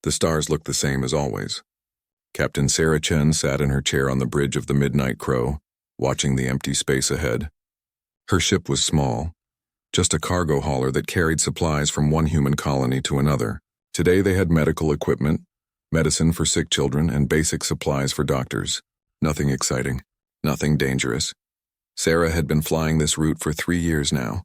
The stars looked the same as always. Captain Sarah Chen sat in her chair on the bridge of the Midnight Crow, watching the empty space ahead. Her ship was small, just a cargo hauler that carried supplies from one human colony to another. Today they had medical equipment, medicine for sick children, and basic supplies for doctors. Nothing exciting, nothing dangerous. Sarah had been flying this route for 3 years now.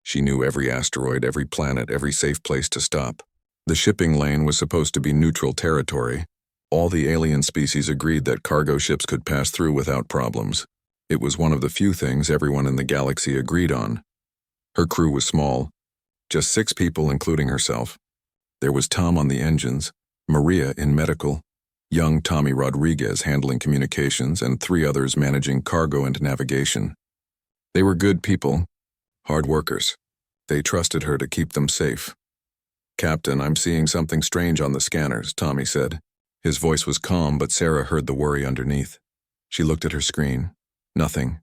She knew every asteroid, every planet, every safe place to stop. The shipping lane was supposed to be neutral territory. All the alien species agreed that cargo ships could pass through without problems. It was one of the few things everyone in the galaxy agreed on. Her crew was small, just 6 people including herself. There was Tom on the engines, Maria in medical, young Tommy Rodriguez handling communications, and 3 others managing cargo and navigation. They were good people, hard workers. They trusted her to keep them safe. "Captain, I'm seeing something strange on the scanners," Tommy said. His voice was calm, but Sarah heard the worry underneath. She looked at her screen. Nothing.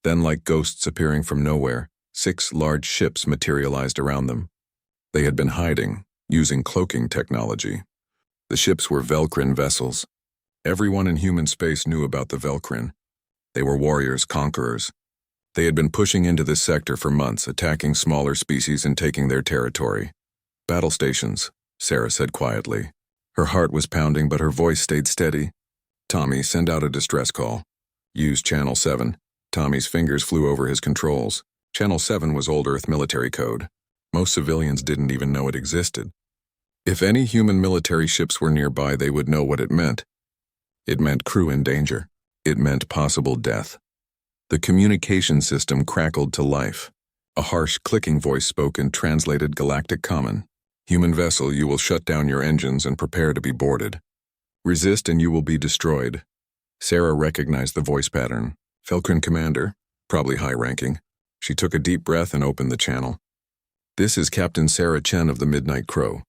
Then, like ghosts appearing from nowhere, 6 large ships materialized around them. They had been hiding, using cloaking technology. The ships were Velcrin vessels. Everyone in human space knew about the Velcrin. They were warriors, conquerors. They had been pushing into this sector for months, attacking smaller species and taking their territory. "Battle stations," Sarah said quietly. Her heart was pounding, but her voice stayed steady. "Tommy, send out a distress call. Use Channel 7. Tommy's fingers flew over his controls. Channel 7 was old Earth military code. Most civilians didn't even know it existed. If any human military ships were nearby, they would know what it meant. It meant crew in danger. It meant possible death. The communication system crackled to life. A harsh, clicking voice spoke and translated Galactic Common. "Human vessel, you will shut down your engines and prepare to be boarded. Resist and you will be destroyed." Sarah recognized the voice pattern. Velcrin commander, probably high-ranking. She took a deep breath and opened the channel. "This is Captain Sarah Chen of the Midnight Crow.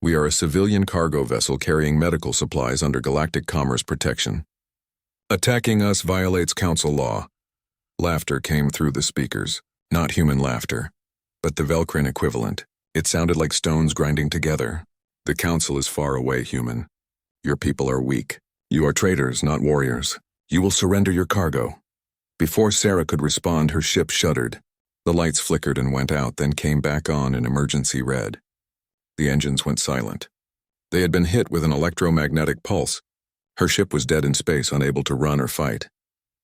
We are a civilian cargo vessel carrying medical supplies under Galactic Commerce protection. Attacking us violates Council law." Laughter came through the speakers. Not human laughter, but the Velcrin equivalent. It sounded like stones grinding together. "The Council is far away, human. Your people are weak. You are traitors, not warriors. You will surrender your cargo." Before Sarah could respond, her ship shuddered. The lights flickered and went out, then came back on in emergency red. The engines went silent. They had been hit with an electromagnetic pulse. Her ship was dead in space, unable to run or fight.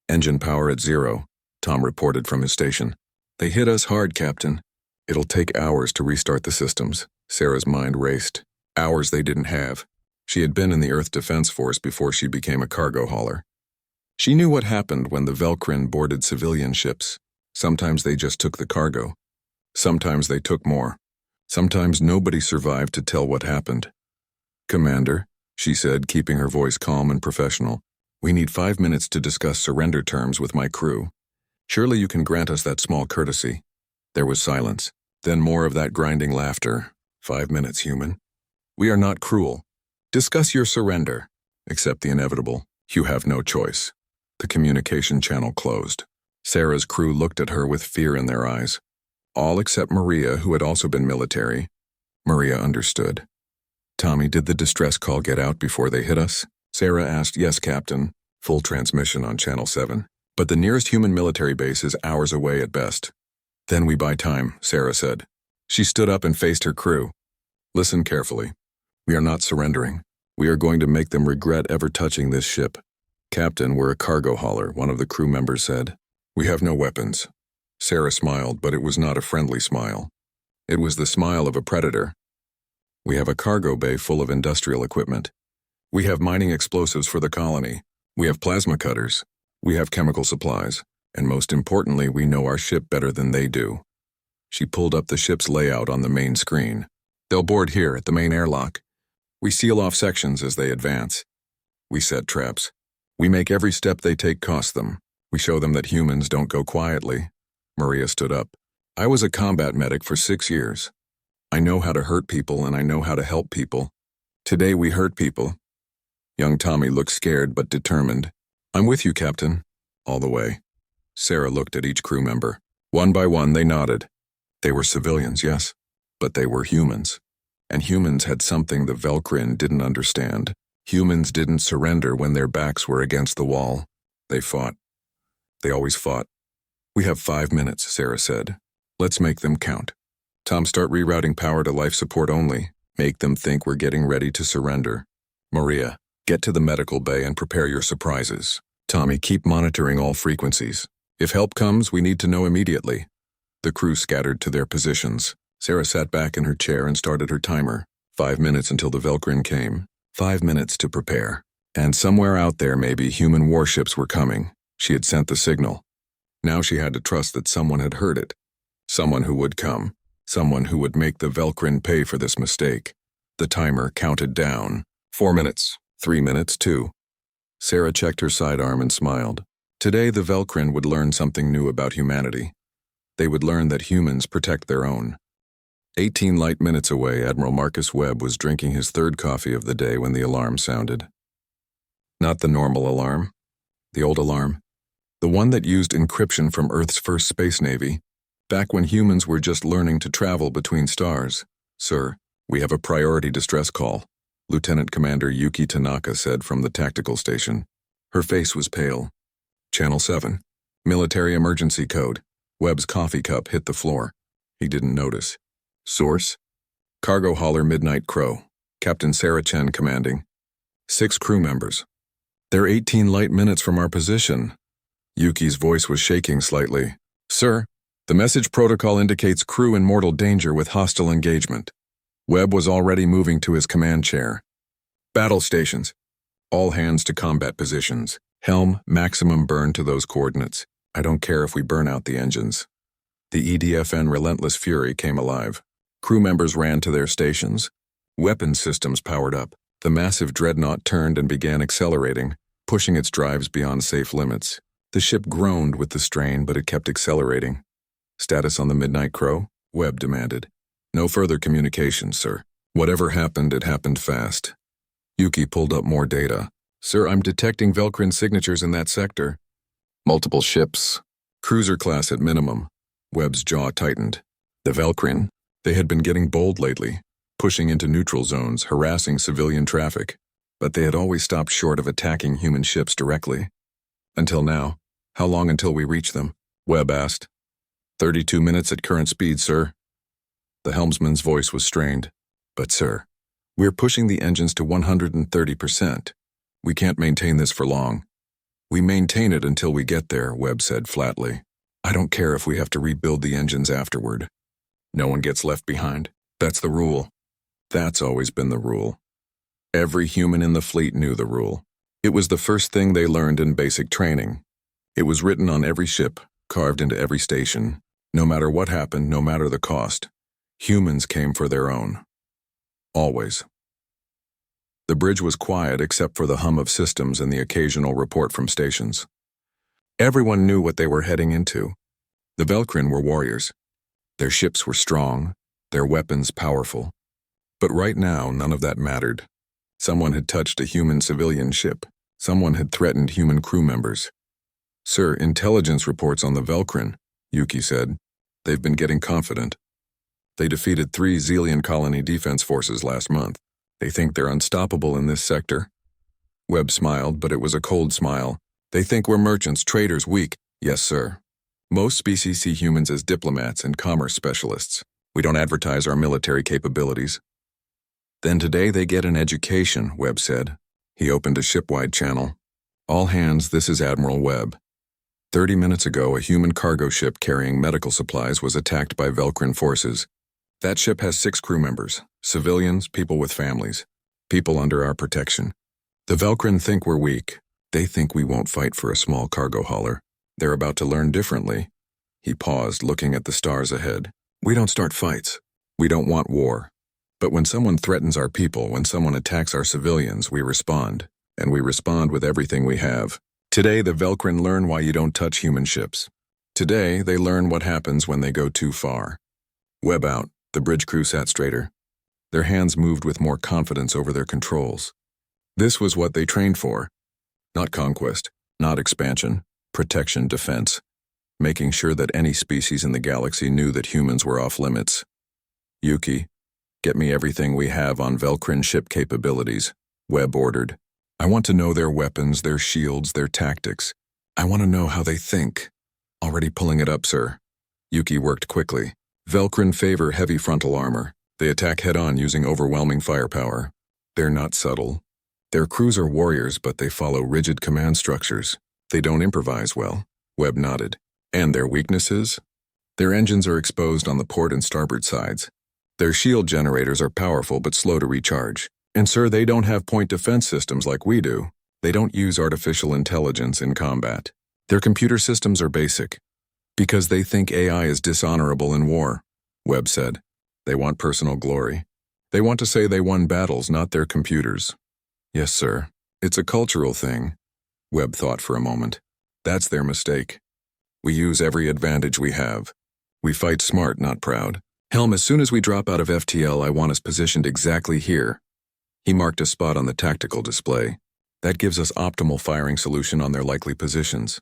"Engine power at 0, Tom reported from his station. "They hit us hard, Captain. It'll take hours to restart the systems." Sarah's mind raced. Hours they didn't have. She had been in the Earth Defense Force before she became a cargo hauler. She knew what happened when the Velcrin boarded civilian ships. Sometimes they just took the cargo. Sometimes they took more. Sometimes nobody survived to tell what happened. "Commander," she said, keeping her voice calm and professional, "we need 5 minutes to discuss surrender terms with my crew. Surely you can grant us that small courtesy." There was silence, then more of that grinding laughter. "5 minutes, human. We are not cruel. Discuss your surrender. Accept the inevitable. You have no choice." The communication channel closed. Sarah's crew looked at her with fear in their eyes. All except Maria, who had also been military. Maria understood. "Tommy, did the distress call get out before they hit us?" Sarah asked. "Yes, Captain. Full transmission on Channel 7. But the nearest human military base is hours away at best." "Then we buy time," Sarah said. She stood up and faced her crew. "Listen carefully. We are not surrendering. We are going to make them regret ever touching this ship." "Captain, we're a cargo hauler," one of the crew members said. "We have no weapons." Sarah smiled, but it was not a friendly smile. It was the smile of a predator. "We have a cargo bay full of industrial equipment. We have mining explosives for the colony. We have plasma cutters. We have chemical supplies. And most importantly, we know our ship better than they do." She pulled up the ship's layout on the main screen. "They'll board here at the main airlock. We seal off sections as they advance. We set traps. We make every step they take cost them. We show them that humans don't go quietly." Maria stood up. "I was a combat medic for 6 years. I know how to hurt people and I know how to help people. Today we hurt people." Young Tommy looked scared but determined. "I'm with you, Captain." "All the way." Sarah looked at each crew member. One by one they nodded. They were civilians, yes, but they were humans. And humans had something the Velkrin didn't understand. Humans didn't surrender when their backs were against the wall. They fought. They always fought. "We have 5 minutes," Sarah said. "Let's make them count." "Tom, start rerouting power to life support only. Make them think we're getting ready to surrender." "Maria, get to the medical bay and prepare your surprises." "Tommy, keep monitoring all frequencies. If help comes, we need to know immediately." The crew scattered to their positions. Sarah sat back in her chair and started her timer. 5 minutes until the Velkrin came. 5 minutes to prepare. And somewhere out there, maybe human warships were coming. She had sent the signal. Now she had to trust that someone had heard it. Someone who would come. Someone who would make the Velkrin pay for this mistake. The timer counted down. 4 minutes. 3 minutes, 2. Sarah checked her sidearm and smiled. Today the Velkrin would learn something new about humanity. They would learn that humans protect their own. 18 light minutes away, Admiral Marcus Webb was drinking his third coffee of the day when the alarm sounded. Not the normal alarm. The old alarm. The one that used encryption from Earth's first space navy, back when humans were just learning to travel between stars. "Sir, we have a priority distress call," Lieutenant Commander Yuki Tanaka said from the tactical station. Her face was pale. "Channel 7. Military emergency code." Webb's coffee cup hit the floor. He didn't notice. "Source? Cargo hauler Midnight Crow. Captain Sarah Chen commanding. 6 crew members. They're 18 light minutes from our position." Yuki's voice was shaking slightly. "Sir, the message protocol indicates crew in mortal danger with hostile engagement." Webb was already moving to his command chair. "Battle stations. All hands to combat positions. Helm, maximum burn to those coordinates. I don't care if we burn out the engines." The EDFN Relentless Fury came alive. Crew members ran to their stations. Weapon systems powered up. The massive dreadnought turned and began accelerating, pushing its drives beyond safe limits. The ship groaned with the strain, but it kept accelerating. "Status on the Midnight Crow?" Webb demanded. "No further communications, sir. Whatever happened, it happened fast." Yuki pulled up more data. "Sir, I'm detecting Velkrin signatures in that sector." "Multiple ships. Cruiser class at minimum." Webb's jaw tightened. The Velkrin, they had been getting bold lately, pushing into neutral zones, harassing civilian traffic, but they had always stopped short of attacking human ships directly. Until now. "How long until we reach them?" Webb asked. 32 minutes at current speed, sir." The helmsman's voice was strained. "But sir, we're pushing the engines to 130%. We can't maintain this for long." "We maintain it until we get there," Webb said flatly. "I don't care if we have to rebuild the engines afterward. No one gets left behind. That's the rule." That's always been the rule. Every human in the fleet knew the rule. It was the first thing they learned in basic training. It was written on every ship, carved into every station. No matter what happened, no matter the cost, humans came for their own. Always. The bridge was quiet except for the hum of systems and the occasional report from stations. Everyone knew what they were heading into. The Velkrin were warriors. Their ships were strong, their weapons powerful. But right now, none of that mattered. Someone had touched a human civilian ship. Someone had threatened human crew members. "Sir, intelligence reports on the Velkrin," Yuki said. "They've been getting confident. They defeated 3 Xelian colony defense forces last month. They think they're unstoppable in this sector." Webb smiled, but it was a cold smile. "They think we're merchants, traders, weak." "Yes, sir. Most species see humans as diplomats and commerce specialists. We don't advertise our military capabilities." "Then today they get an education," Webb said. He opened a shipwide channel. "All hands, this is Admiral Webb. 30 minutes ago, a human cargo ship carrying medical supplies was attacked by Velkrin forces. That ship has 6 crew members, civilians, people with families, people under our protection. The Velkrin think we're weak. They think we won't fight for a small cargo hauler. They're about to learn differently." He paused, looking at the stars ahead. "We don't start fights. We don't want war. But when someone threatens our people, when someone attacks our civilians, we respond. And we respond with everything we have. Today, the Velkrin learn why you don't touch human ships. Today, they learn what happens when they go too far." Webb out, the bridge crew sat straighter. Their hands moved with more confidence over their controls. This was what they trained for. Not conquest, not expansion, protection, defense. Making sure that any species in the galaxy knew that humans were off limits. "Yuki, Get me everything we have on Velcrin ship capabilities, Webb ordered. I want to know their weapons, their shields, their tactics. I want to know how they think. Already pulling it up, sir. Yuki worked quickly. Velcrin favor heavy frontal armor. They attack head-on using overwhelming firepower. They're not subtle. Their crews are warriors, but they follow rigid command structures. They don't improvise well. Webb nodded. And their weaknesses? Their engines are exposed on the port and starboard sides. Their shield generators are powerful but slow to recharge. And sir, they don't have point defense systems like we do. They don't use artificial intelligence in combat. Their computer systems are basic. Because they think AI is dishonorable in war, Webb said. They want personal glory. They want to say they won battles, not their computers. Yes, sir. It's a cultural thing. Webb thought for a moment. That's their mistake. We use every advantage we have. We fight smart, not proud. Helm, as soon as we drop out of FTL, I want us positioned exactly here. He marked a spot on the tactical display. That gives us optimal firing solution on their likely positions.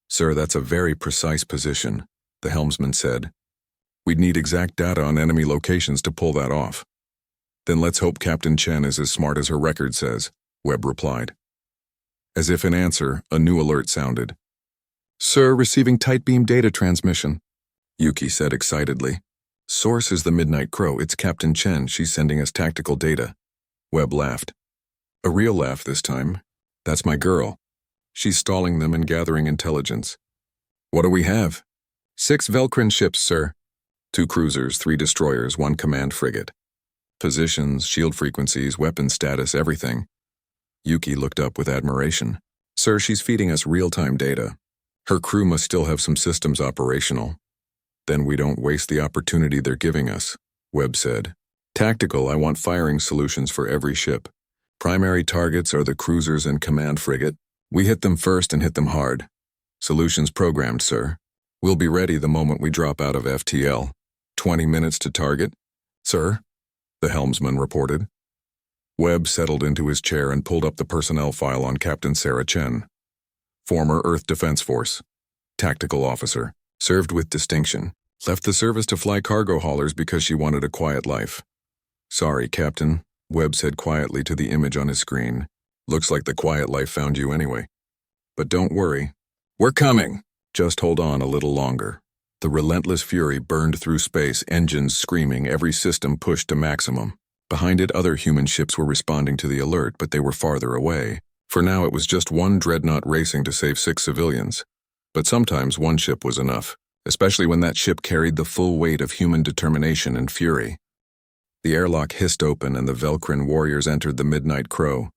Sir, that's a very precise position, the helmsman said. We'd need exact data on enemy locations to pull that off. Then let's hope Captain Chen is as smart as her record says, Webb replied. As if in answer, a new alert sounded. Sir, receiving tight beam data transmission, Yuki said excitedly. Source is the Midnight Crow. It's Captain Chen. She's sending us tactical data. Webb laughed. A real laugh this time. That's my girl. She's stalling them and gathering intelligence. What do we have? 6 Velcrin ships, sir. 2 cruisers, 3 destroyers, 1 command frigate. Positions, shield frequencies, weapon status, everything. Yuki looked up with admiration. Sir, she's feeding us real-time data. Her crew must still have some systems operational. Then we don't waste the opportunity they're giving us, Webb said. Tactical, I want firing solutions for every ship. Primary targets are the cruisers and command frigate. We hit them first and hit them hard. Solutions programmed, sir. We'll be ready the moment we drop out of FTL. 20 minutes to target? Sir, the helmsman reported. Webb settled into his chair and pulled up the personnel file on Captain Sarah Chen. Former Earth Defense Force. Tactical officer. Served with distinction. Left the service to fly cargo haulers because she wanted a quiet life. Sorry, Captain, Webb said quietly to the image on his screen. Looks like the quiet life found you anyway. But don't worry. We're coming. Just hold on a little longer. The relentless fury burned through space, engines screaming, every system pushed to maximum. Behind it, other human ships were responding to the alert, but they were farther away. For now, it was just one dreadnought racing to save 6 civilians. But sometimes one ship was enough, especially when that ship carried the full weight of human determination and fury. The airlock hissed open and the Velcrin warriors entered the Midnight Crow.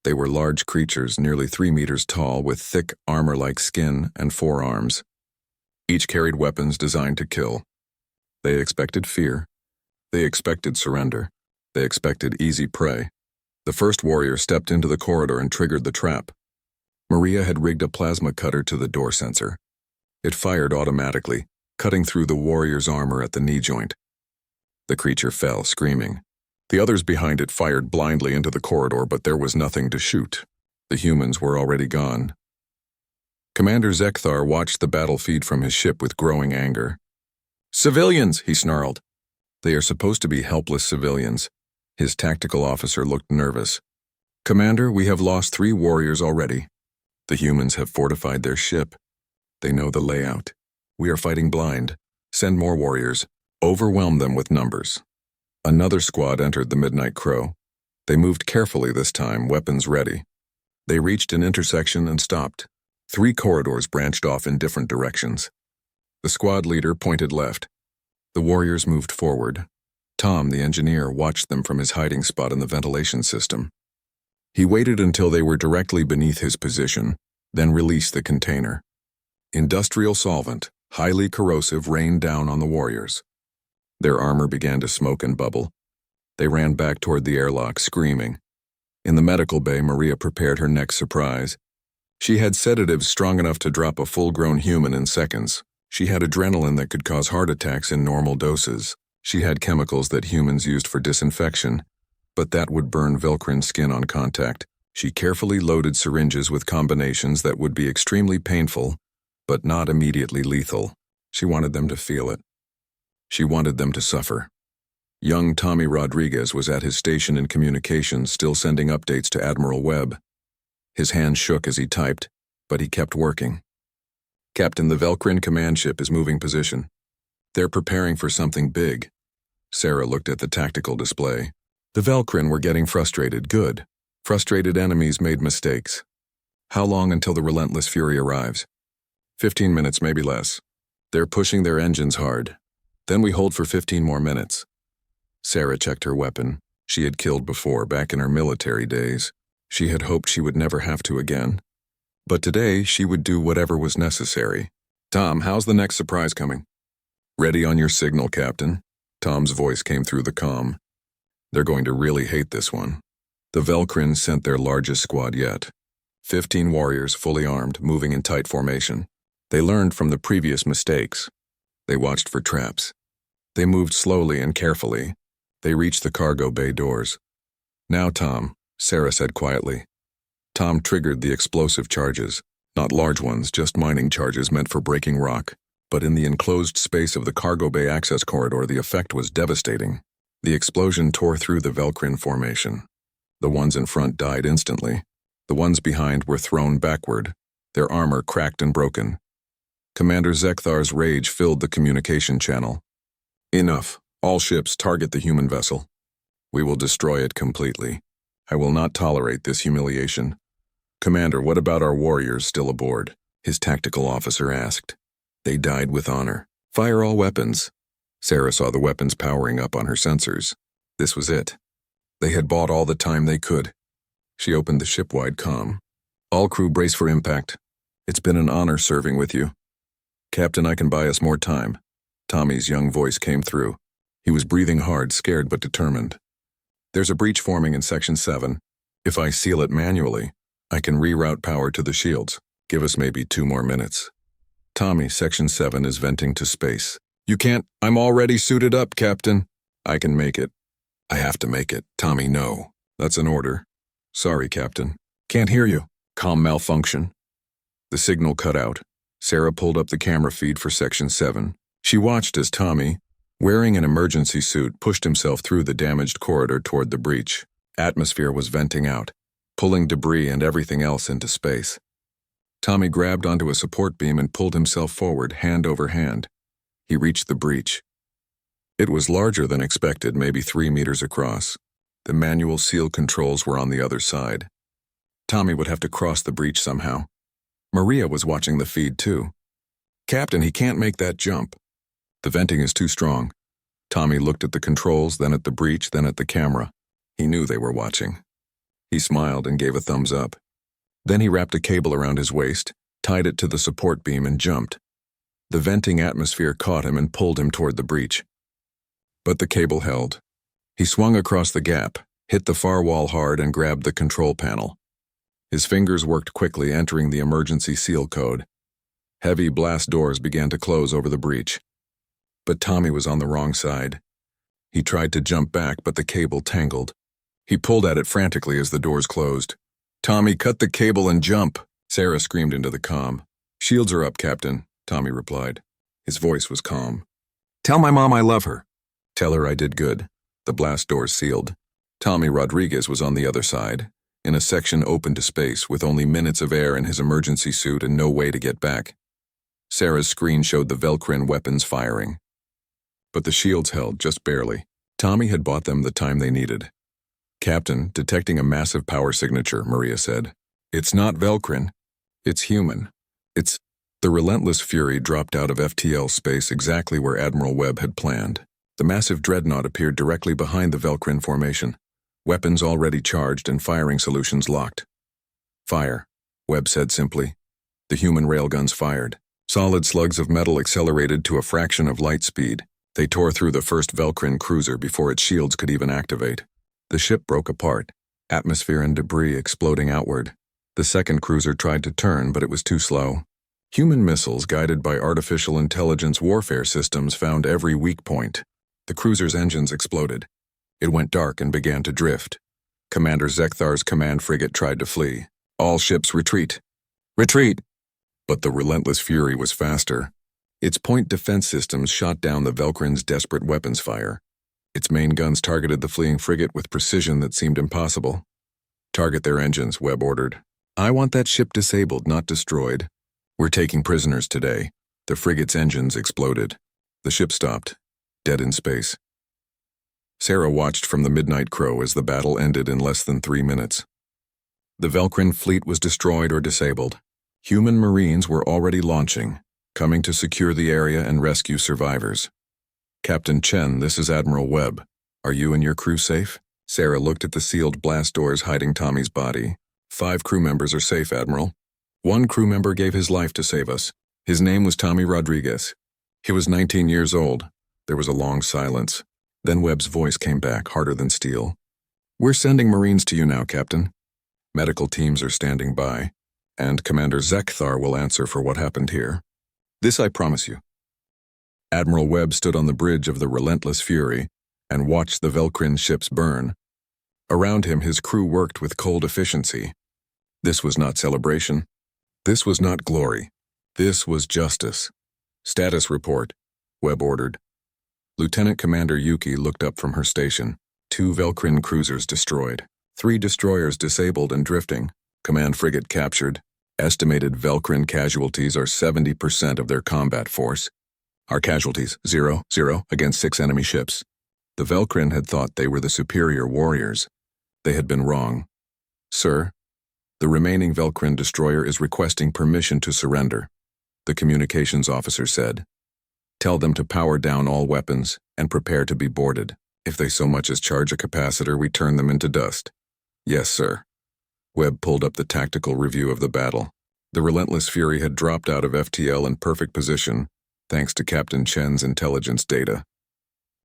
They were large creatures, nearly 3 meters tall, with thick, armor-like skin and 4 arms. Each carried weapons designed to kill. They expected fear. They expected surrender. They expected easy prey. The first warrior stepped into the corridor and triggered the trap. Maria had rigged a plasma cutter to the door sensor. It fired automatically, cutting through the warrior's armor at the knee joint. The creature fell, screaming. The others behind it fired blindly into the corridor, but there was nothing to shoot. The humans were already gone. Commander Zekthar watched the battle feed from his ship with growing anger. Civilians, he snarled. They are supposed to be helpless civilians. His tactical officer looked nervous. Commander, we have lost 3 warriors already. The humans have fortified their ship. They know the layout. We are fighting blind. Send more warriors. Overwhelm them with numbers. Another squad entered the Midnight Crow. They moved carefully this time, weapons ready. They reached an intersection and stopped. 3 corridors branched off in different directions. The squad leader pointed left. The warriors moved forward. Tom, the engineer, watched them from his hiding spot in the ventilation system. He waited until they were directly beneath his position, then released the container. Industrial solvent, highly corrosive, rained down on the warriors. Their armor began to smoke and bubble. They ran back toward the airlock, screaming. In the medical bay, Maria prepared her next surprise. She had sedatives strong enough to drop a full-grown human in seconds. She had adrenaline that could cause heart attacks in normal doses. She had chemicals that humans used for disinfection, but that would burn Velcrin's skin on contact. She carefully loaded syringes with combinations that would be extremely painful, but not immediately lethal. She wanted them to feel it. She wanted them to suffer. Young Tommy Rodriguez was at his station in communications, still sending updates to Admiral Webb. His hands shook as he typed, but he kept working. "Captain, the Velcrin command ship is moving position. They're preparing for something big." Sarah looked at the tactical display. The Velcrin were getting frustrated. Good. Frustrated enemies made mistakes. "How long until the relentless fury arrives?" 15 minutes, maybe less. They're pushing their engines hard. Then we hold for 15 more minutes. Sarah checked her weapon. She had killed before, back in her military days. She had hoped she would never have to again. But today, she would do whatever was necessary. "Tom, how's the next surprise coming?" "Ready on your signal, Captain." Tom's voice came through the comm. "They're going to really hate this one." The Velcrin sent their largest squad yet. 15 warriors, fully armed, moving in tight formation. They learned from the previous mistakes. They watched for traps. They moved slowly and carefully. They reached the cargo bay doors. "Now, Tom," Sarah said quietly. Tom triggered the explosive charges. Not large ones, just mining charges meant for breaking rock. But in the enclosed space of the cargo bay access corridor, the effect was devastating. The explosion tore through the Velcrin formation. The ones in front died instantly. The ones behind were thrown backward, their armor cracked and broken. Commander Zekthar's rage filled the communication channel. "Enough. All ships target the human vessel. We will destroy it completely. I will not tolerate this humiliation." "Commander, what about our warriors still aboard?" his tactical officer asked. "They died with honor. Fire all weapons." Sarah saw the weapons powering up on her sensors. This was it. They had bought all the time they could. She opened the ship-wide comm. "All crew brace for impact. It's been an honor serving with you." "Captain, I can buy us more time." Tommy's young voice came through. He was breathing hard, scared but determined. "There's a breach forming in Section 7. If I seal it manually, I can reroute power to the shields. Give us maybe 2 more minutes." "Tommy, Section 7 is venting to space." "You can't. I'm already suited up, Captain." "I can make it." "I have to make it." "Tommy, no." "That's an order." "Sorry, Captain." "Can't hear you." "Comm malfunction." The signal cut out. Sarah pulled up the camera feed for Section 7. She watched as Tommy, wearing an emergency suit, pushed himself through the damaged corridor toward the breach. Atmosphere was venting out, pulling debris and everything else into space. Tommy grabbed onto a support beam and pulled himself forward, hand over hand. He reached the breach. It was larger than expected, maybe 3 meters across. The manual seal controls were on the other side. Tommy would have to cross the breach somehow. Maria was watching the feed too. "Captain, he can't make that jump. The venting is too strong." Tommy looked at the controls, then at the breach, then at the camera. He knew they were watching. He smiled and gave a thumbs up. Then he wrapped a cable around his waist, tied it to the support beam and jumped. The venting atmosphere caught him and pulled him toward the breach. But the cable held. He swung across the gap, hit the far wall hard and grabbed the control panel. His fingers worked quickly, entering the emergency seal code. Heavy blast doors began to close over the breach. But Tommy was on the wrong side. He tried to jump back, but the cable tangled. He pulled at it frantically as the doors closed. "Tommy, cut the cable and jump," Sarah screamed into the comm. "Shields are up, Captain," Tommy replied. His voice was calm. "Tell my mom I love her." "Tell her I did good." The blast doors sealed. Tommy Rodriguez was on the other side, in a section open to space with only minutes of air in his emergency suit and no way to get back. Sarah's screen showed the Velcrin weapons firing. But the shields held, just barely. Tommy had bought them the time they needed. "Captain, detecting a massive power signature," Maria said. "It's not Velcrin. It's human. It's..." The relentless fury dropped out of FTL space exactly where Admiral Webb had planned. The massive dreadnought appeared directly behind the Velcrin formation, weapons already charged and firing solutions locked. "Fire," Webb said simply. The human railguns fired. Solid slugs of metal accelerated to a fraction of light speed. They tore through the first Velcrin cruiser before its shields could even activate. The ship broke apart, atmosphere and debris exploding outward. The second cruiser tried to turn, but it was too slow. Human missiles guided by artificial intelligence warfare systems found every weak point. The cruiser's engines exploded. It went dark and began to drift. Commander Zekthar's command frigate tried to flee. "All ships retreat. Retreat!" But the relentless fury was faster. Its point defense systems shot down the Velcrin's desperate weapons fire. Its main guns targeted the fleeing frigate with precision that seemed impossible. "Target their engines," Webb ordered. "I want that ship disabled, not destroyed. We're taking prisoners today." The frigate's engines exploded. The ship stopped, dead in space. Sarah watched from the midnight crow as the battle ended in less than 3 minutes. The Velcrin fleet was destroyed or disabled. Human Marines were already launching, coming to secure the area and rescue survivors. "Captain Chen, this is Admiral Webb. Are you and your crew safe?" Sarah looked at the sealed blast doors hiding Tommy's body. 5 crew members are safe, Admiral. 1 crew member gave his life to save us. His name was Tommy Rodriguez. He was 19 years old. There was a long silence. Then Webb's voice came back, harder than steel. "We're sending Marines to you now, Captain. Medical teams are standing by, and Commander Zekthar will answer for what happened here. This I promise you." Admiral Webb stood on the bridge of the Relentless Fury and watched the Velcrin ships burn. Around him, his crew worked with cold efficiency. This was not celebration. This was not glory. This was justice. "Status report," Webb ordered. Lieutenant Commander Yuki looked up from her station. 2 Velcrin cruisers destroyed. 3 destroyers disabled and drifting. Command frigate captured. Estimated Velcrin casualties are 70% of their combat force. Our casualties, 0 against 6 enemy ships. The Velcrin had thought they were the superior warriors. They had been wrong. "Sir, the remaining Velcrin destroyer is requesting permission to surrender," the communications officer said. "Tell them to power down all weapons and prepare to be boarded. If they so much as charge a capacitor, we turn them into dust." "Yes, sir." Webb pulled up the tactical review of the battle. The Relentless Fury had dropped out of FTL in perfect position, thanks to Captain Chen's intelligence data.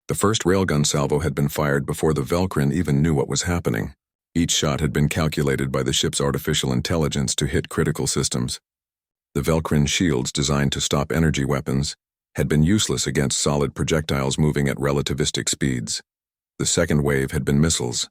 The first railgun salvo had been fired before the Velcrin even knew what was happening. Each shot had been calculated by the ship's artificial intelligence to hit critical systems. The Velcrin shields, designed to stop energy weapons, had been useless against solid projectiles moving at relativistic speeds. The second wave had been missiles.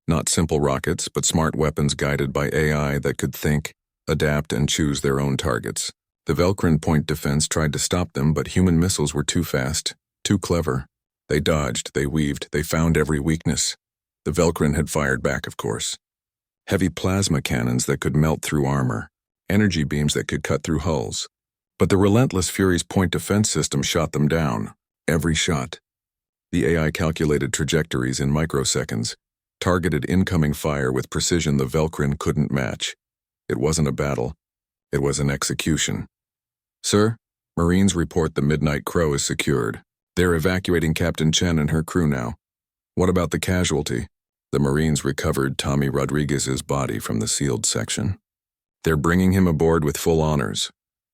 Not simple rockets, but smart weapons guided by AI that could think, adapt, and choose their own targets. The Velcrin point defense tried to stop them, but human missiles were too fast, too clever. They dodged, they weaved, they found every weakness. The Velcrin had fired back, of course. Heavy plasma cannons that could melt through armor, energy beams that could cut through hulls. But the Relentless Fury's point defense system shot them down, every shot. The AI calculated trajectories in microseconds, targeted incoming fire with precision the Velcrin couldn't match. It wasn't a battle. It was an execution. "Sir, Marines report the Midnight Crow is secured. They're evacuating Captain Chen and her crew now." "What about the casualty?" The Marines recovered Tommy Rodriguez's body from the sealed section. "They're bringing him aboard with full honors."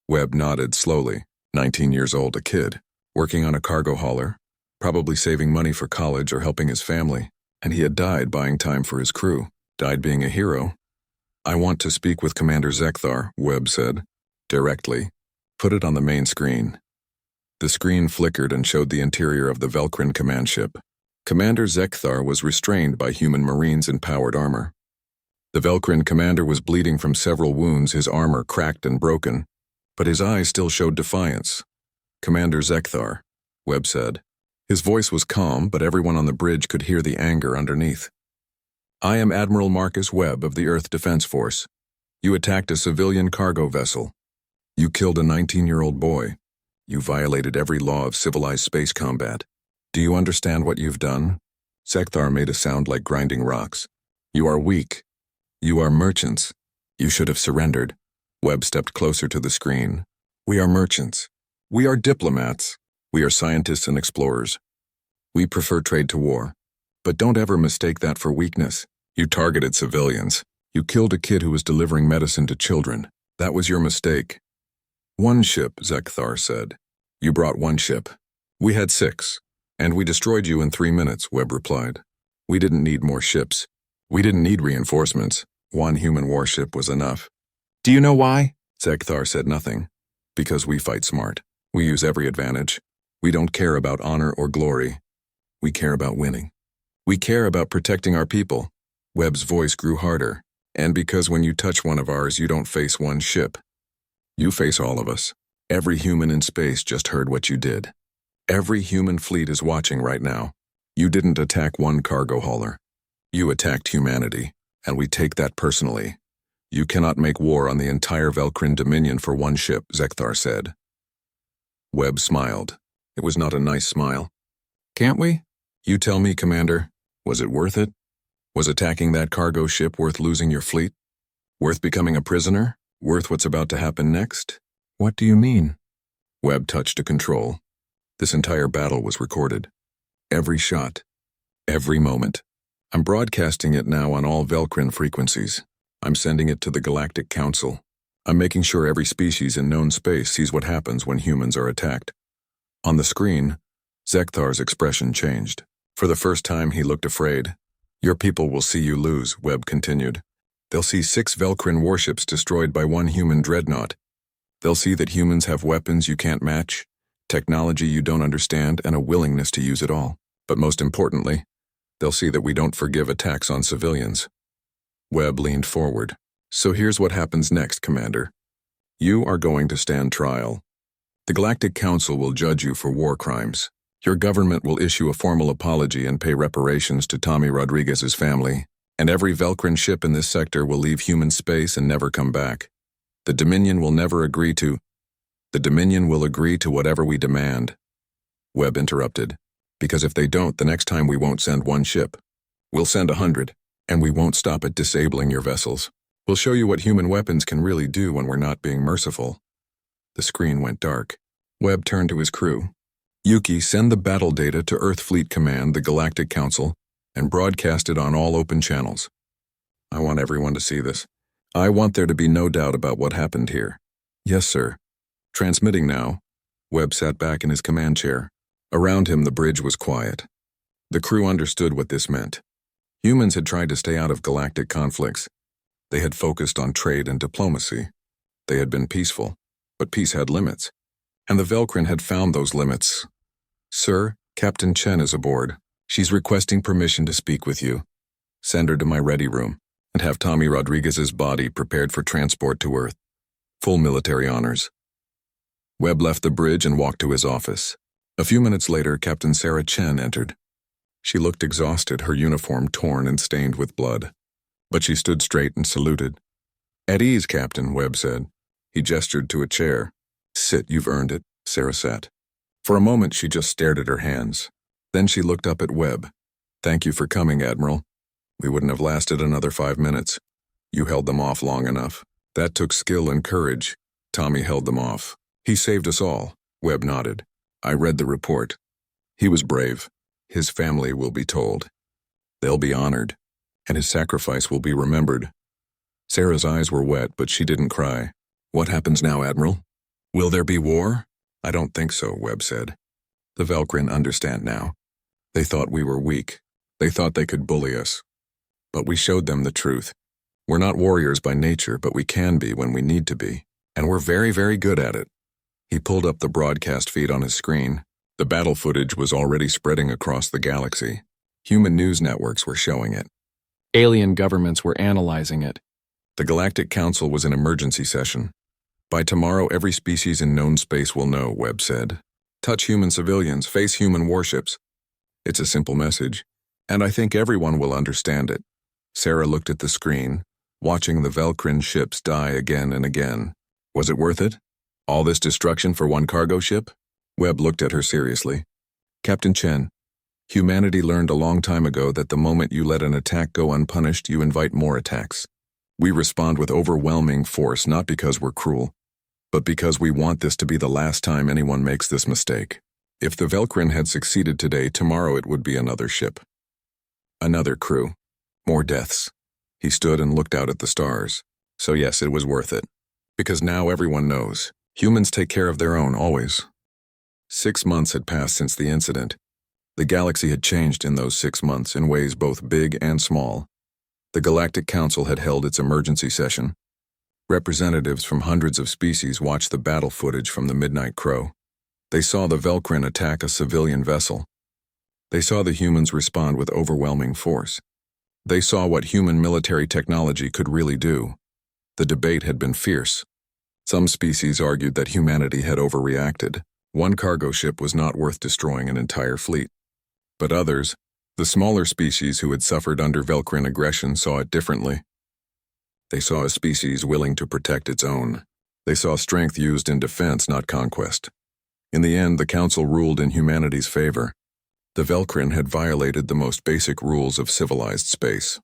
Webb nodded slowly. 19 years old, a kid, working on a cargo hauler, probably saving money for college or helping his family. And he had died buying time for his crew, died being a hero. "I want to speak with Commander Zekthar," Webb said. "Directly. Put it on the main screen." The screen flickered and showed the interior of the Velcrin command ship. Commander Zekthar was restrained by human Marines in powered armor. The Velcrin commander was bleeding from several wounds, his armor cracked and broken, but his eyes still showed defiance. "Commander Zekthar," Webb said. His voice was calm, but everyone on the bridge could hear the anger underneath. "I am Admiral Marcus Webb of the Earth Defense Force. You attacked a civilian cargo vessel. You killed a 19-year-old boy. You violated every law of civilized space combat. Do you understand what you've done?" Zekthar made a sound like grinding rocks. "You are weak. You are merchants. You should have surrendered." Webb stepped closer to the screen. "We are merchants. We are diplomats. We are scientists and explorers. We prefer trade to war. But don't ever mistake that for weakness. You targeted civilians. You killed a kid who was delivering medicine to children. That was your mistake." "One ship," Zekthar said. "You brought 1 ship. We had 6. And we destroyed you in 3 minutes," Webb replied. "We didn't need more ships. We didn't need reinforcements. 1 human warship was enough." "Do you know why?" Zekthar said nothing. "Because we fight smart. We use every advantage. We don't care about honor or glory. We care about winning. We care about protecting our people." Webb's voice grew harder. "And because when you touch one of ours, you don't face 1 ship. You face all of us. Every human in space just heard what you did. Every human fleet is watching right now. You didn't attack one cargo hauler. You attacked humanity, and we take that personally. You cannot make war on the entire Velcrin Dominion for one ship, Zekthar said. Webb smiled. It was not a nice smile. Can't we? You tell me, Commander. Was it worth it? Was attacking that cargo ship worth losing your fleet? Worth becoming a prisoner? Worth what's about to happen next? What do you mean? Webb touched a control. This entire battle was recorded. Every shot. Every moment. I'm broadcasting it now on all Velcrin frequencies. I'm sending it to the Galactic Council. I'm making sure every species in known space sees what happens when humans are attacked. On the screen, Zekthar's expression changed. For the first time, he looked afraid. Your people will see you lose, Webb continued. They'll see 6 Velcrin warships destroyed by one human dreadnought. They'll see that humans have weapons you can't match, technology you don't understand, and a willingness to use it all. But most importantly, they'll see that we don't forgive attacks on civilians. Webb leaned forward. So here's what happens next, Commander. You are going to stand trial. The Galactic Council will judge you for war crimes. Your government will issue a formal apology and pay reparations to Tommy Rodriguez's family, and every Velcrin ship in this sector will leave human space and never come back. The Dominion will agree to whatever we demand. Webb interrupted. Because if they don't, the next time we won't send one ship. We'll send 100, and we won't stop at disabling your vessels. We'll show you what human weapons can really do when we're not being merciful. The screen went dark. Webb turned to his crew. Yuki, send the battle data to Earth Fleet Command, the Galactic Council, and broadcast it on all open channels. I want everyone to see this. I want there to be no doubt about what happened here. Yes, sir. Transmitting now. Webb sat back in his command chair. Around him, the bridge was quiet. The crew understood what this meant. Humans had tried to stay out of galactic conflicts. They had focused on trade and diplomacy. They had been peaceful, but peace had limits. And the Velcrin had found those limits. Sir, Captain Chen is aboard. She's requesting permission to speak with you. Send her to my ready room, and have Tommy Rodriguez's body prepared for transport to Earth. Full military honors. Webb left the bridge and walked to his office. A few minutes later, Captain Sarah Chen entered. She looked exhausted, her uniform torn and stained with blood. But she stood straight and saluted. At ease, Captain, Webb said. He gestured to a chair. Sit, you've earned it, Sarah sat. For a moment, she just stared at her hands. Then she looked up at Webb. Thank you for coming, Admiral. We wouldn't have lasted another 5 minutes. You held them off long enough. That took skill and courage. Tommy held them off. He saved us all, Webb nodded. I read the report. He was brave. His family will be told. They'll be honored, and his sacrifice will be remembered. Sarah's eyes were wet, but she didn't cry. What happens now, Admiral? Will there be war? I don't think so, Webb said. The Velcrin understand now. They thought we were weak. They thought they could bully us. But we showed them the truth. We're not warriors by nature, but we can be when we need to be. And we're very, very good at it. He pulled up the broadcast feed on his screen. The battle footage was already spreading across the galaxy. Human news networks were showing it. Alien governments were analyzing it. The Galactic Council was in emergency session. By tomorrow, every species in known space will know, Webb said. Touch human civilians, face human warships. It's a simple message, and I think everyone will understand it. Sarah looked at the screen, watching the Velcrin ships die again and again. Was it worth it? All this destruction for one cargo ship? Webb looked at her seriously. Captain Chen, humanity learned a long time ago that the moment you let an attack go unpunished, you invite more attacks. We respond with overwhelming force not because we're cruel, but because we want this to be the last time anyone makes this mistake. If the Velcrin had succeeded today, tomorrow it would be another ship. Another crew. More deaths. He stood and looked out at the stars. So yes, it was worth it. Because now everyone knows. Humans take care of their own, always. 6 months had passed since the incident. The galaxy had changed in those 6 months in ways both big and small. The Galactic Council had held its emergency session. Representatives from hundreds of species watched the battle footage from the Midnight Crow. They saw the Velcrin attack a civilian vessel. They saw the humans respond with overwhelming force. They saw what human military technology could really do. The debate had been fierce. Some species argued that humanity had overreacted. One cargo ship was not worth destroying an entire fleet. But others, The smaller species who had suffered under Velcrin aggression saw it differently. They saw a species willing to protect its own. They saw strength used in defense, not conquest. In the end, the Council ruled in humanity's favor. The Velcrin had violated the most basic rules of civilized space.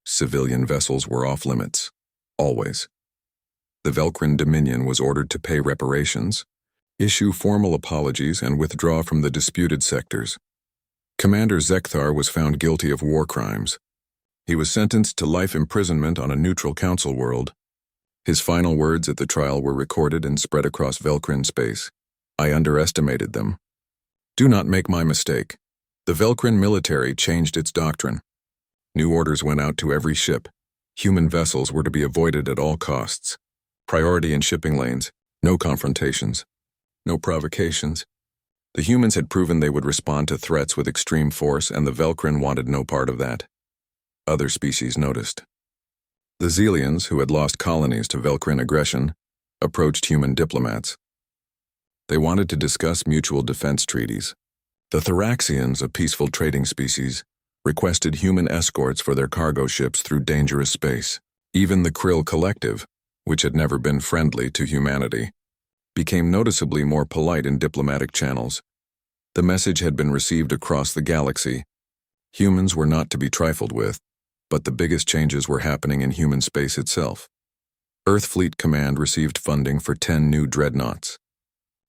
Civilian vessels were off limits. Always. The Velcrin Dominion was ordered to pay reparations, issue formal apologies, and withdraw from the disputed sectors. Commander Zekthar was found guilty of war crimes. He was sentenced to life imprisonment on a neutral council world. His final words at the trial were recorded and spread across Velcrin space. I underestimated them. Do not make my mistake. The Velcrin military changed its doctrine. New orders went out to every ship. Human vessels were to be avoided at all costs. Priority in shipping lanes. No confrontations. No provocations. The humans had proven they would respond to threats with extreme force, and the Velcrin wanted no part of that. Other species noticed. The Xelians, who had lost colonies to Velcrin aggression, approached human diplomats. They wanted to discuss mutual defense treaties. The Thraxians, a peaceful trading species, requested human escorts for their cargo ships through dangerous space. Even the Krill Collective, which had never been friendly to humanity, became noticeably more polite in diplomatic channels. The message had been received across the galaxy. Humans were not to be trifled with, but the biggest changes were happening in human space itself. Earth Fleet Command received funding for 10 new dreadnoughts.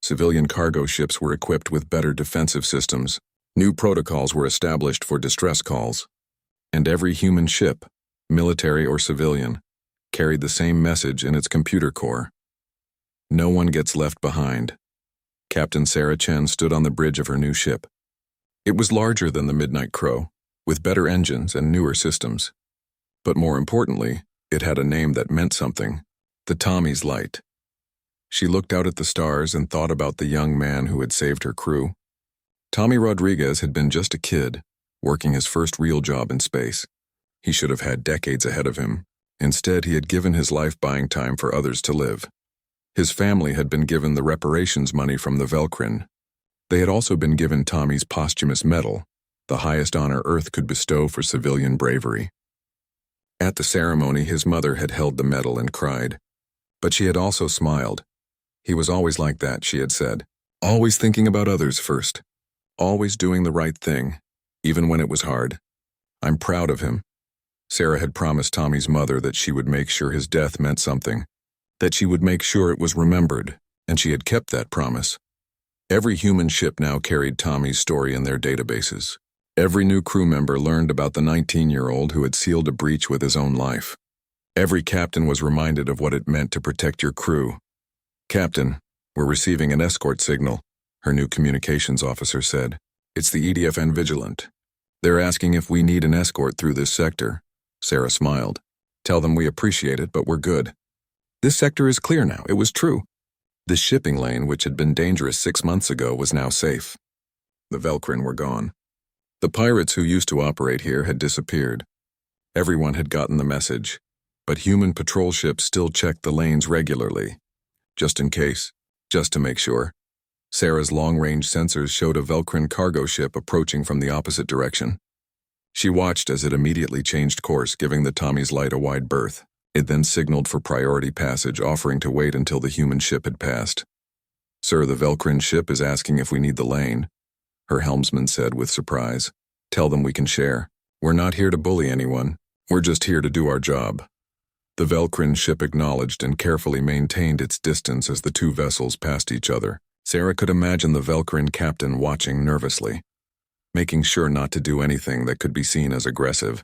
Civilian cargo ships were equipped with better defensive systems. New protocols were established for distress calls. And every human ship, military or civilian, carried the same message in its computer core. No one gets left behind. Captain Sarah Chen stood on the bridge of her new ship. It was larger than the Midnight Crow, with better engines and newer systems. But more importantly, it had a name that meant something: the Tommy's Light. She looked out at the stars and thought about the young man who had saved her crew. Tommy Rodriguez had been just a kid, working his first real job in space. He should have had decades ahead of him. Instead, he had given his life buying time for others to live. His family had been given the reparations money from the Velcrin. They had also been given Tommy's posthumous medal, the highest honor Earth could bestow for civilian bravery. At the ceremony, his mother had held the medal and cried. But she had also smiled. He was always like that, she had said. Always thinking about others first. Always doing the right thing, even when it was hard. I'm proud of him. Sarah had promised Tommy's mother that she would make sure his death meant something, that she would make sure it was remembered, and she had kept that promise. Every human ship now carried Tommy's story in their databases. Every new crew member learned about the 19-year-old who had sealed a breach with his own life. Every captain was reminded of what it meant to protect your crew. Captain, we're receiving an escort signal, her new communications officer said. It's the EDFN Vigilant. They're asking if we need an escort through this sector. Sarah smiled. Tell them we appreciate it, but we're good. This sector is clear now. It was true. The shipping lane, which had been dangerous 6 months ago, was now safe. The Velcrin were gone. The pirates who used to operate here had disappeared. Everyone had gotten the message, but human patrol ships still checked the lanes regularly. Just in case, just to make sure. Sarah's long-range sensors showed a Velcrin cargo ship approaching from the opposite direction. She watched as it immediately changed course, giving the Tommy's Light a wide berth. It then signaled for priority passage, offering to wait until the human ship had passed. Sir, the Velcrin ship is asking if we need the lane, her helmsman said with surprise. Tell them we can share. We're not here to bully anyone. We're just here to do our job. The Velcrin ship acknowledged and carefully maintained its distance as the two vessels passed each other. Sarah could imagine the Velcrin captain watching nervously, making sure not to do anything that could be seen as aggressive.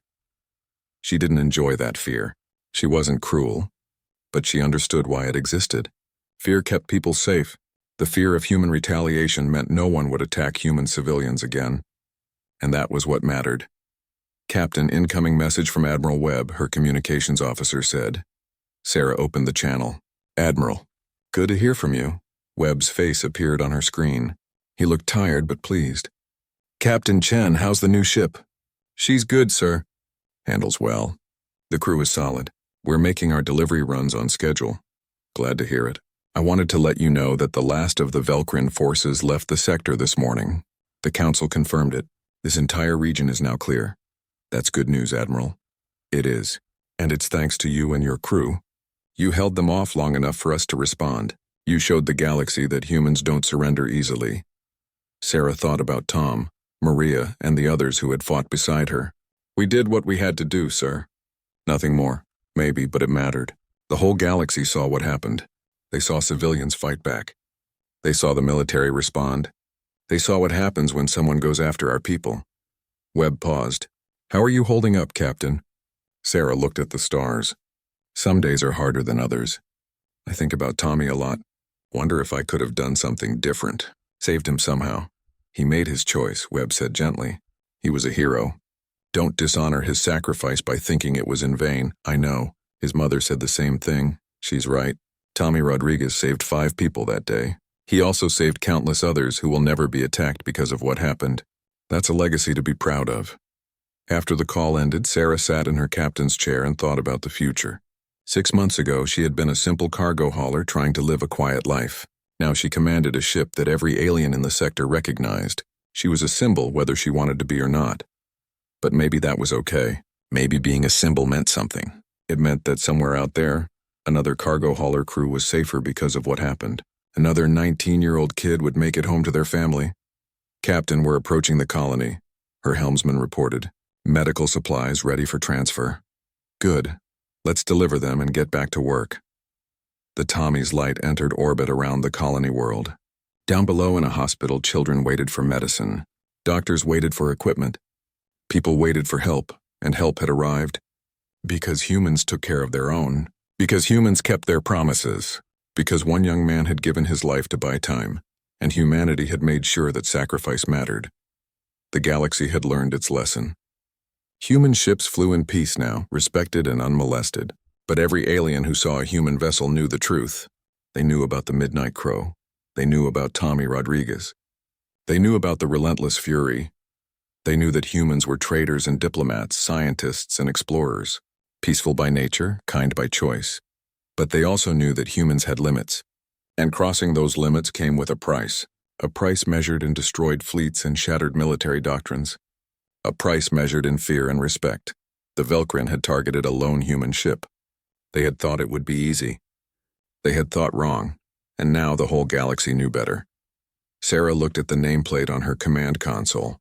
She didn't enjoy that fear. She wasn't cruel, but she understood why it existed. Fear kept people safe. The fear of human retaliation meant no one would attack human civilians again. And that was what mattered. Captain, incoming message from Admiral Webb, her communications officer said. Sarah opened the channel. Admiral, good to hear from you. Webb's face appeared on her screen. He looked tired but pleased. Captain Chen, how's the new ship? She's good, sir. Handles well. The crew is solid. We're making our delivery runs on schedule. Glad to hear it. I wanted to let you know that the last of the Velcrin forces left the sector this morning. The Council confirmed it. This entire region is now clear. That's good news, Admiral. It is. And it's thanks to you and your crew. You held them off long enough for us to respond. You showed the galaxy that humans don't surrender easily. Sarah thought about Tom, Maria, and the others who had fought beside her. We did what we had to do, sir. Nothing more. Maybe, but it mattered. The whole galaxy saw what happened. They saw civilians fight back. They saw the military respond. They saw what happens when someone goes after our people. Webb paused. How are you holding up, Captain? Sarah looked at the stars. Some days are harder than others. I think about Tommy a lot. Wonder if I could have done something different. Saved him somehow. He made his choice, Webb said gently. He was a hero. Don't dishonor his sacrifice by thinking it was in vain. I know. His mother said the same thing. She's right. Tommy Rodriguez saved 5 people that day. He also saved countless others who will never be attacked because of what happened. That's a legacy to be proud of. After the call ended, Sarah sat in her captain's chair and thought about the future. 6 months ago, she had been a simple cargo hauler trying to live a quiet life. Now she commanded a ship that every alien in the sector recognized. She was a symbol whether she wanted to be or not. But maybe that was okay. Maybe being a symbol meant something. It meant that somewhere out there, another cargo hauler crew was safer because of what happened. Another 19-year-old kid would make it home to their family. Captain, we're approaching the colony, her helmsman reported. Medical supplies ready for transfer. Good. Let's deliver them and get back to work. The Tommy's light entered orbit around the colony world. Down below in a hospital, children waited for medicine. Doctors waited for equipment. People waited for help, and help had arrived. Because humans took care of their own. Because humans kept their promises. Because one young man had given his life to buy time, and humanity had made sure that sacrifice mattered. The galaxy had learned its lesson. Human ships flew in peace now, respected and unmolested. But every alien who saw a human vessel knew the truth. They knew about the Midnight Crow. They knew about Tommy Rodriguez. They knew about the relentless fury. They knew that humans were traders and diplomats, scientists and explorers, peaceful by nature, kind by choice. But they also knew that humans had limits. And crossing those limits came with a price measured in destroyed fleets and shattered military doctrines. A price measured in fear and respect. The Velkrin had targeted a lone human ship. They had thought it would be easy. They had thought wrong, and now the whole galaxy knew better. Sarah looked at the nameplate on her command console.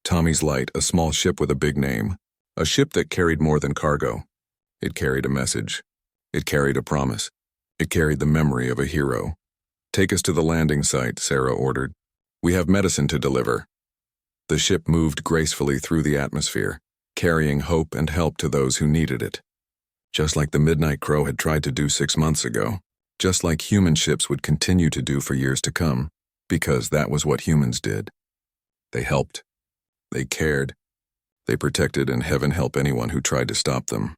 Tommy's Light, a small ship with a big name. A ship that carried more than cargo. It carried a message. It carried a promise. It carried the memory of a hero. Take us to the landing site, Sarah ordered. We have medicine to deliver. The ship moved gracefully through the atmosphere, carrying hope and help to those who needed it. Just like the Midnight Crow had tried to do 6 months ago. Just like human ships would continue to do for years to come. Because that was what humans did. They helped. They cared. They protected, and heaven help anyone who tried to stop them.